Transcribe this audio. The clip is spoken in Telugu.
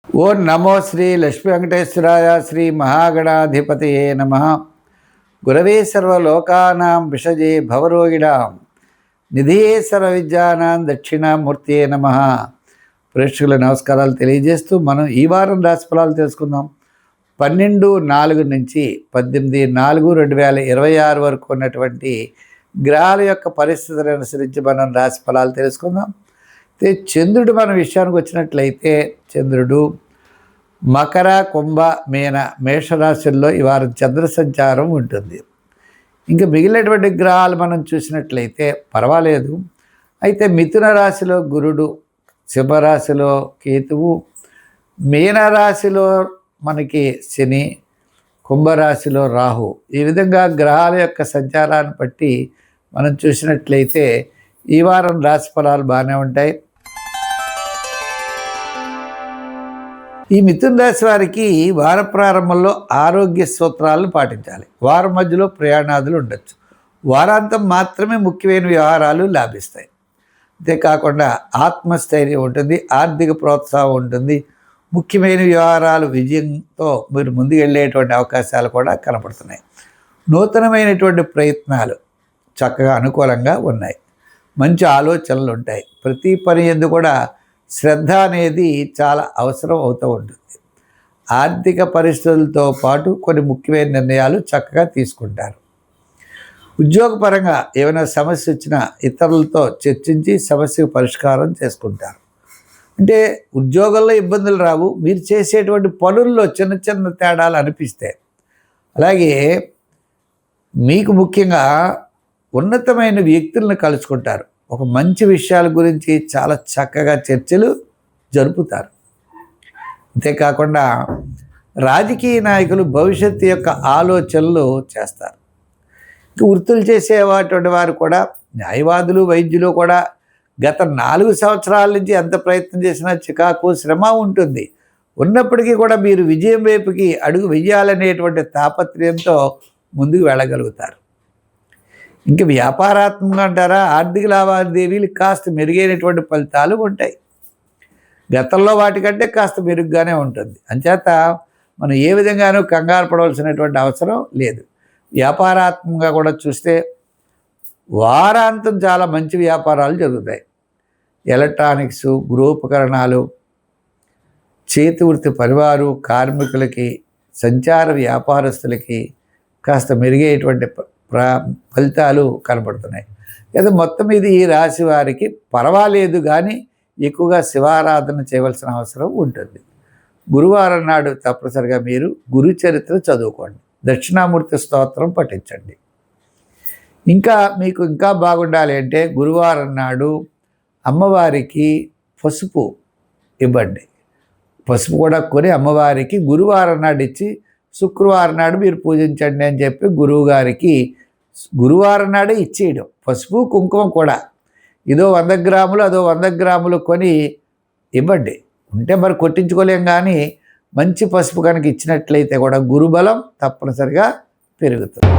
ఓం నమో శ్రీ లక్ష్మీ వెంకటేశ్వరాయ శ్రీ మహాగణాధిపతయే నమః. గురవే సర్వలోకానాం విషజే భవరోగిణాం నిధియే సర్వ విద్యానాం దక్షిణామూర్తియే నమః. ప్రేక్షకుల నమస్కారాలు తెలియజేస్తూ మనం ఈ వారం రాశి ఫలాలు తెలుసుకుందాం. 12/4 నుంచి 18/4/2026 వరకు ఉన్నటువంటి గ్రహాల యొక్క పరిస్థితులను అనుసరించి మనం రాశి ఫలాలు తెలుసుకుందాం. చంద్రుడు మన విషయానికి వచ్చినట్లయితే చంద్రుడు మకర, కుంభ, మీన, మేషరాశుల్లో ఈ వారం చంద్ర సంచారం ఉంటుంది. ఇంకా మిగిలినటువంటి గ్రహాలు మనం చూసినట్లయితే పర్వాలేదు. అయితే మిథున రాశిలో గురుడు, సింహరాశిలో కేతువు, మీనరాశిలో మనకి శని, కుంభరాశిలో రాహు. ఈ విధంగా గ్రహాల యొక్క సంచారాన్ని బట్టి మనం చూసినట్లయితే ఈ వారం రాశి ఫలాలు బాగానే ఉంటాయి. ఈ మిథున రాశి వారికి వార ప్రారంభంలో ఆరోగ్య సూత్రాలను పాటించాలి. వారం మధ్యలో ప్రయాణాదులు ఉండొచ్చు. వారాంతం మాత్రమే ముఖ్యమైన వ్యవహారాలు లాభిస్తాయి. అంతేకాకుండా ఆత్మస్థైర్యం ఉంటుంది, ఆర్థిక ప్రోత్సాహం ఉంటుంది. ముఖ్యమైన వ్యవహారాలు విజయంతో మీరు ముందుకు వెళ్ళేటువంటి అవకాశాలు కూడా కనపడుతున్నాయి. నూతనమైనటువంటి ప్రయత్నాలు చక్కగా అనుకూలంగా ఉన్నాయి. మంచి ఆలోచనలు ఉంటాయి. ప్రతి పని యందు కూడా శ్రద్ధ అనేది చాలా అవసరం అవుతూ ఉంటుంది. ఆర్థిక పరిస్థితులతో పాటు కొన్ని ముఖ్యమైన నిర్ణయాలు చక్కగా తీసుకుంటారు. ఉద్యోగపరంగా ఏమైనా సమస్య వచ్చినా ఇతరులతో చర్చించి సమస్యకు పరిష్కారం చేసుకుంటారు. అంటే ఉద్యోగంలో ఇబ్బందులు రావు, మీరు చేసేటువంటి పనుల్లో చిన్న చిన్న తేడాలు అనిపిస్తాయి. అలాగే మీకు ముఖ్యంగా ఉన్నతమైన వ్యక్తులను కలుసుకుంటారు. ఒక మంచి విషయాల గురించి చాలా చక్కగా చర్చలు జరుపుతారు. అంతేకాకుండా రాజకీయ నాయకులు భవిష్యత్తు యొక్క ఆలోచనలు చేస్తారు. వృత్తులు చేసేటువంటి వారు కూడా, న్యాయవాదులు, వైద్యులు కూడా గత 4 సంవత్సరాల నుంచి ఎంత ప్రయత్నం చేసినా చికాకు, శ్రమ ఉంటుంది. ఉన్నప్పటికీ కూడా మీరు విజయం వైపుకి అడుగు వెయ్యాలనేటువంటి తాపత్రయంతో ముందుకు వెళ్ళగలుగుతారు. ఇంకా వ్యాపారాత్మకంగా అంటారా, ఆర్థిక లావాదేవీలు కాస్త మెరుగైనటువంటి ఫలితాలు ఉంటాయి. గతంలో వాటికంటే కాస్త మెరుగ్గానే ఉంటుంది. అంచేత మనం ఏ విధంగానూ కంగారు పడవలసినటువంటి అవసరం లేదు. వ్యాపారాత్మకంగా కూడా చూస్తే వారాంతం చాలా మంచి వ్యాపారాలు జరుగుతాయి. ఎలక్ట్రానిక్స్, గృహోపకరణాలు, చేతి వృత్తి పరివారు, కార్మికులకి, సంచార వ్యాపారస్తులకి కాస్త మెరుగైనటువంటి ఫలితాలు కనబడుతున్నాయి. లేదా మొత్తం మీద ఈ రాశి వారికి పర్వాలేదు, కానీ ఎక్కువగా శివారాధన చేయవలసిన అవసరం ఉంటుంది. గురువారం నాడు తప్పనిసరిగా మీరు గురు చరిత్ర చదువుకోండి, దక్షిణామూర్తి స్తోత్రం పఠించండి. ఇంకా మీకు ఇంకా బాగుండాలి అంటే గురువారం నాడు అమ్మవారికి పసుపు ఇవ్వండి. పసుపు కూడా కొని అమ్మవారికి గురువారం నాడు ఇచ్చి శుక్రవారం నాడు మీరు పూజించండి అని చెప్పి గురువుగారికి గురువారం నాడే ఇచ్చేయడం. పసుపు, కుంకుమ కూడా ఇదో 100 గ్రాములు అదో 100 గ్రాములు కొని ఇవ్వండి. ఉంటే మరి కొట్టించుకోలేం, కానీ మంచి పసుపు కనుక ఇచ్చినట్లయితే కూడా గురుబలం తప్పనిసరిగా పెరుగుతుంది.